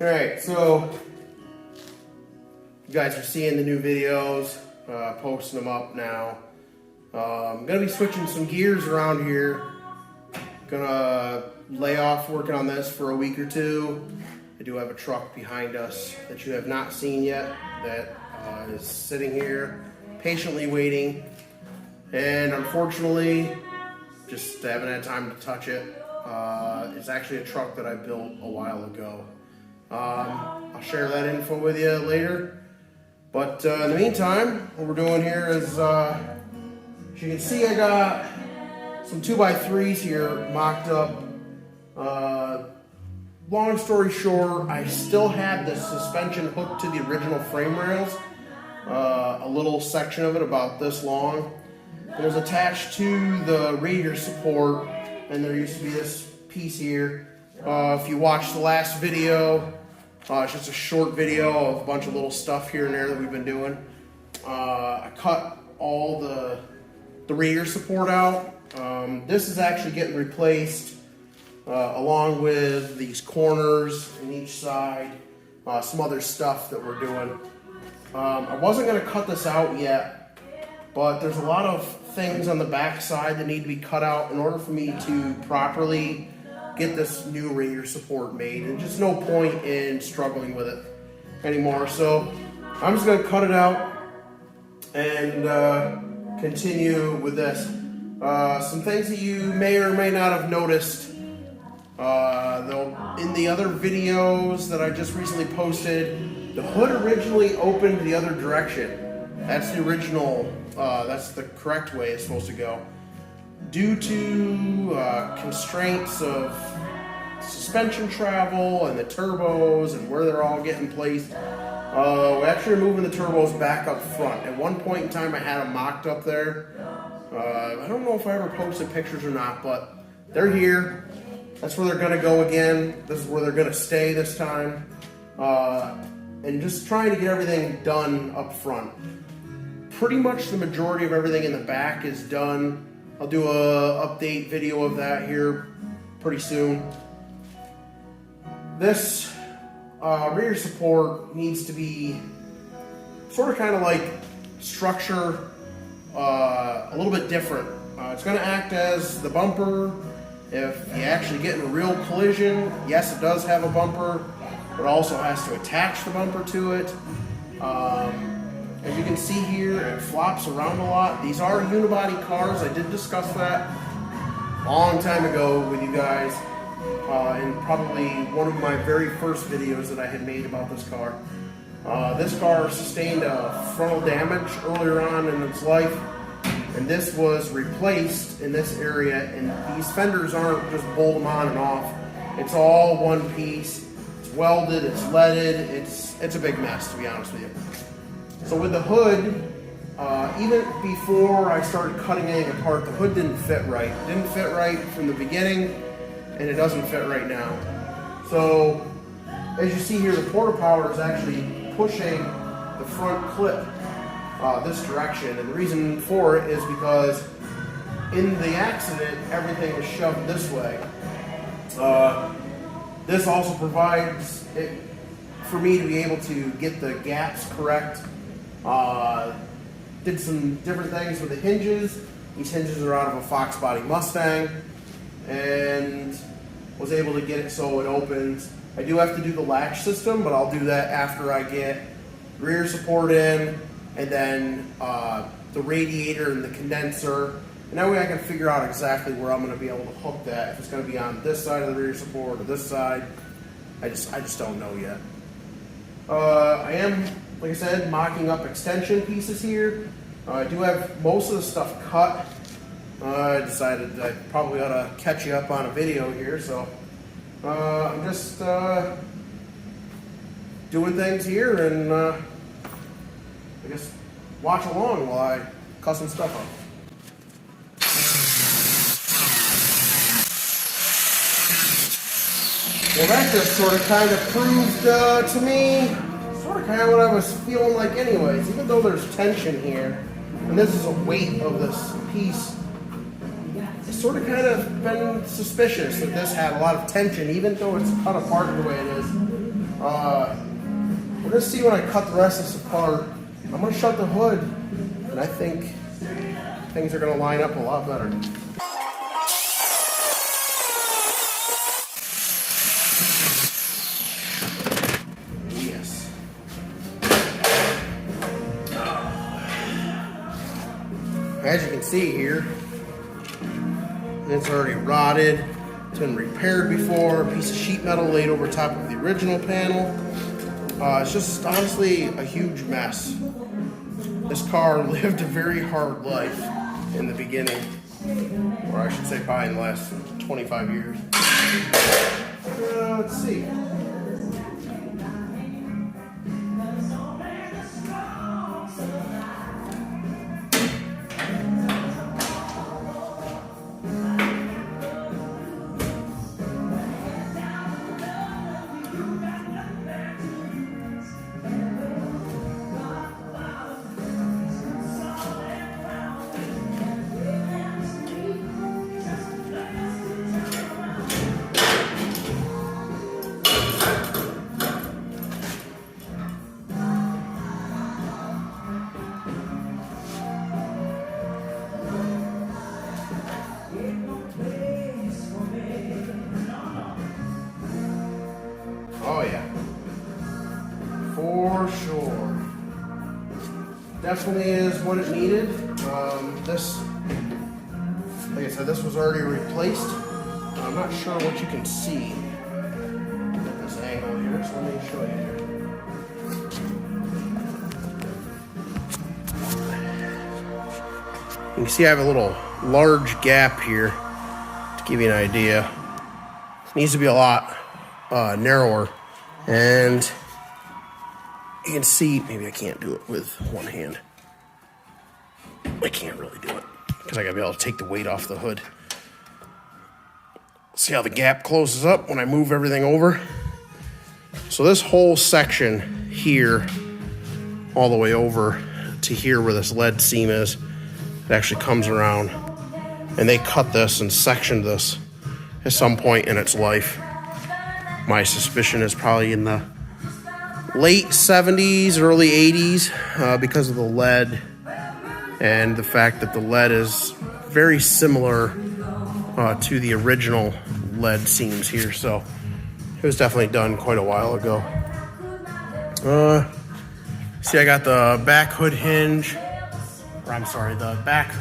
Alright, so you guys are seeing the new videos, posting them up now. I'm going to be switching some gears around here. Gonna lay off working on this for a week or two. I do have a truck behind us that you have not seen yet that is sitting here patiently waiting. And unfortunately, just haven't had time to touch it. It's actually a truck that I built a while ago. I'll share that info with you later. But in the meantime, what we're doing here is, as you can see, I got some 2x3s here mocked up. Long story short, I still had the suspension hooked to the original frame rails. A little section of it about this long. It was attached to the radiator support, and there used to be this piece here. If you watched the last video, it's just a short video of a bunch of little stuff here and there that we've been doing. I cut all the radiator support out. This is actually getting replaced along with these corners in each side, some other stuff that we're doing. I wasn't going to cut this out yet, but there's a lot of things on the back side that need to be cut out in order for me to properly get this new radiator support made, and just no point in struggling with it anymore. So I'm just going to cut it out and continue with this. Some things that you may or may not have noticed, though, in the other videos that I just recently posted, the hood originally opened the other direction. That's the original, that's the correct way it's supposed to go. Due to constraints of suspension travel and the turbos and where they're all getting placed, we're actually moving the turbos back up front. At one point in time, I had them mocked up there. I don't know if I ever posted pictures or not, but they're here. That's where they're going to go again. This is where they're going to stay this time. And just trying to get everything done up front. Pretty much the majority of everything in the back is done. I'll do a update video of that here pretty soon. This rear support needs to be sort of kind of like structure a little bit different. It's going to act as the bumper. If you actually get in a real collision, yes, it does have a bumper, but also has to attach the bumper to it. As you can see here, it flops around a lot. These are unibody cars. I did discuss that a long time ago with you guys in probably one of my very first videos that I had made about this car. This car sustained a frontal damage earlier on in its life, and this was replaced in this area, and these fenders aren't just bolt them on and off. It's all one piece. It's welded, it's leaded, it's a big mess, to be honest with you. So with the hood, even before I started cutting anything apart, the hood didn't fit right. It didn't fit right from the beginning, and it doesn't fit right now. So as you see here, the porta power is actually pushing the front clip this direction, and the reason for it is because in the accident, everything was shoved this way. This also provides it for me to be able to get the gaps correct. Did some different things with the hinges. These hinges are out of a Fox body Mustang, and was able to get it so it opens. I do have to do the latch system, but I'll do that after I get rear support in, and then the radiator and the condenser. And that way I can figure out exactly where I'm going to be able to hook that. If it's going to be on this side of the rear support or this side, I just don't know yet. I am, like I said, mocking up extension pieces here. I do have most of the stuff cut. I decided I probably ought to catch you up on a video here, so I'm just doing things here, and I guess watch along while I cut some stuff up. Well, that just sort of kind of proved to me sort of kind of what I was feeling like anyways. Even though there's tension here, and this is a weight of this piece, it's sort of kind of been suspicious that this had a lot of tension, even though it's cut apart the way it is. We're gonna see when I cut the rest of this apart. I'm gonna shut the hood, and I think things are gonna line up a lot better. Yes. As you can see here, it's already rotted. It's been repaired before. A piece of sheet metal laid over top of the original panel. It's just honestly a huge mess. This car lived a very hard life in the beginning, or I should say probably in the last 25 years. Let's see. Oh yeah, for sure. Definitely is what it needed. This, like I said, this was already replaced. I'm not sure what you can see at this angle here, so let me show you here. You can see I have a little large gap here to give you an idea. It needs to be a lot narrower, and you can see, maybe I can't do it with one hand. I can't really do it because I gotta be able to take the weight off the hood. See how the gap closes up when I move everything over? So this whole section here, all the way over to here where this lead seam is, it actually comes around, and they cut this and sectioned this at some point in its life. My suspicion is probably in the late 70s, early 80s, because of the lead and the fact that the lead is very similar to the original lead seams here. So it was definitely done quite a while ago. See, I got the back hood hinge, or I'm sorry, the back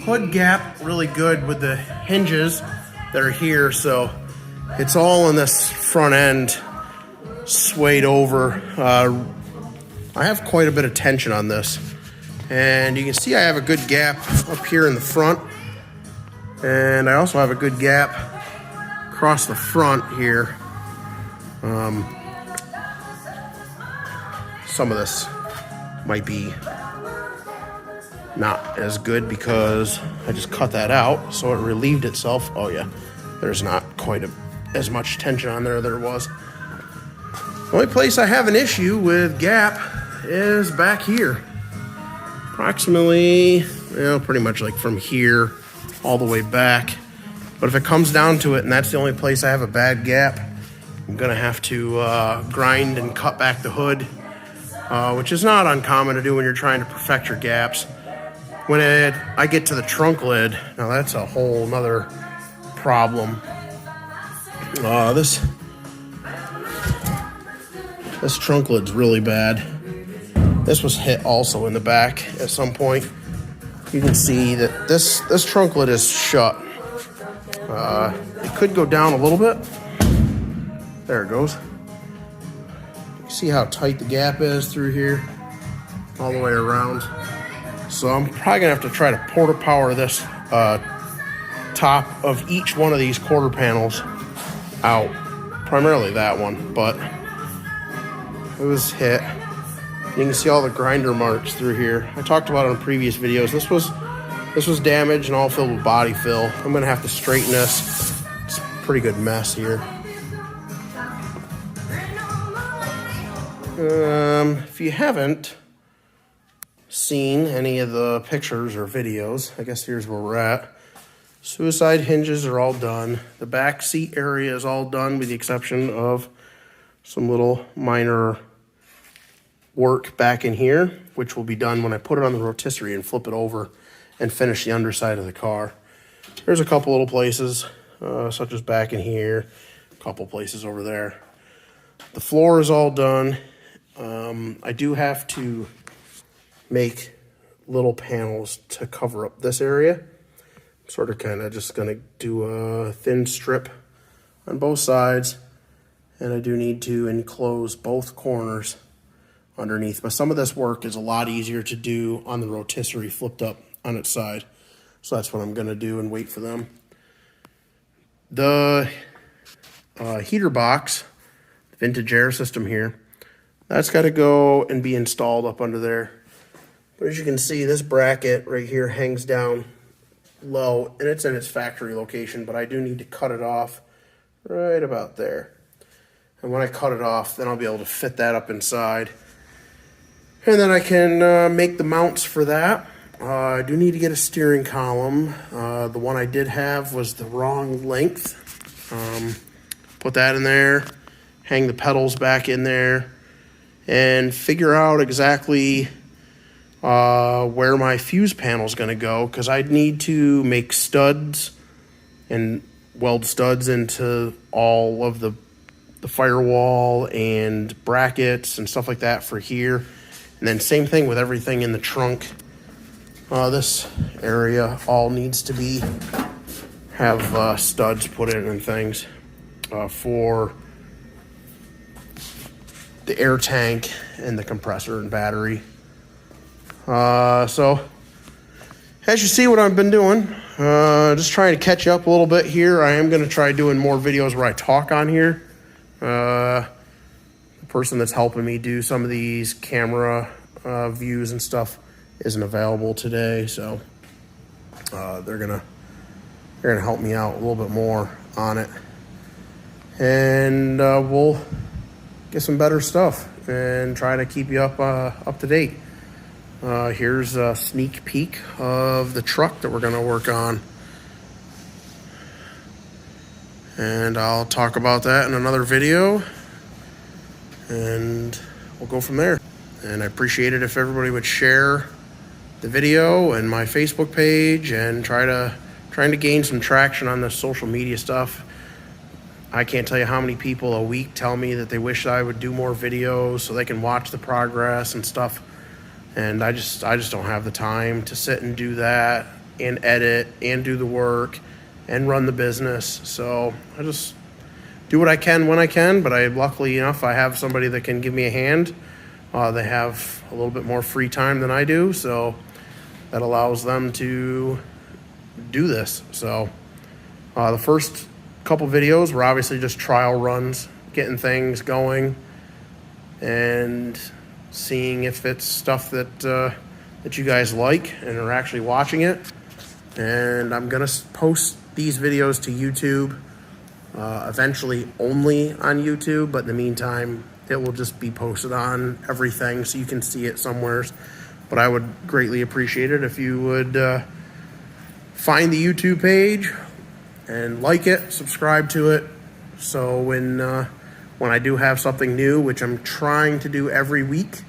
hood gap really good with the hinges that are here. So it's all in this front end swayed over. I have quite a bit of tension on this, and you can see I have a good gap up here in the front, and I also have a good gap across the front here. Some of this might be not as good because I just cut that out, so it relieved itself. Oh yeah, there's not quite as much tension on there there was. The only place I have an issue with gap is back here. Approximately, pretty much like from here all the way back. But if it comes down to it and that's the only place I have a bad gap, I'm gonna have to grind and cut back the hood, which is not uncommon to do when you're trying to perfect your gaps. When I get to the trunk lid, now that's a whole nother problem. This trunk lid's really bad. This was hit also in the back at some point. You can see that this trunk lid is shut. It could go down a little bit. There it goes. You see how tight the gap is through here, all the way around. So I'm probably gonna have to try to porta power this top of each one of these quarter panels out. Primarily that one, but it was hit. You can see all the grinder marks through here. I talked about it in previous videos. This was damaged and all filled with body fill. I'm gonna have to straighten this. It's a pretty good mess here. If you haven't seen any of the pictures or videos, I guess here's where we're at. Suicide hinges are all done. The back seat area is all done with the exception of some little minor work back in here, which will be done when I put it on the rotisserie and flip it over and finish the underside of the car. There's a couple little places, such as back in here, a couple places over there. The floor is all done. I do have to make little panels to cover up this area. Sort of kind of just going to do a thin strip on both sides, and I do need to enclose both corners underneath. But some of this work is a lot easier to do on the rotisserie flipped up on its side. So that's what I'm going to do and wait for them. The heater box, vintage air system here, that's got to go and be installed up under there. But as you can see, this bracket right here hangs down low, and it's in its factory location, but I do need to cut it off right about there. And when I cut it off, then I'll be able to fit that up inside. And then I can make the mounts for that. I do need to get a steering column. The one I did have was the wrong length. Put that in there, hang the pedals back in there, and figure out exactly where my fuse panel is going to go, because I'd need to make studs and weld studs into all of the firewall and brackets and stuff like that for here. And then same thing with everything in the trunk. This area all needs to have studs put in and things for the air tank and the compressor and battery. So as you see what I've been doing, just trying to catch up a little bit here. I am going to try doing more videos where I talk on here. The person that's helping me do some of these camera views and stuff isn't available today, so they're gonna help me out a little bit more on it, and we'll get some better stuff and try to keep you up to date. Here's a sneak peek of the truck that we're gonna work on, and I'll talk about that in another video, and we'll go from there. And I appreciate it if everybody would share the video and my Facebook page, and trying to gain some traction on this social media stuff. I can't tell you how many people a week tell me that they wish I would do more videos so they can watch the progress and stuff. And I just don't have the time to sit and do that and edit and do the work and run the business. So I just do what I can when I can, but luckily enough, I have somebody that can give me a hand. They have a little bit more free time than I do, so that allows them to do this. So the first couple videos were obviously just trial runs, getting things going and seeing if it's stuff that you guys like and are actually watching it. And I'm gonna post these videos to YouTube, eventually only on YouTube, but in the meantime it will just be posted on everything so you can see it somewhere. But I would greatly appreciate it if you would find the YouTube page and like it, subscribe to it, so when I do have something new, which I'm trying to do every week,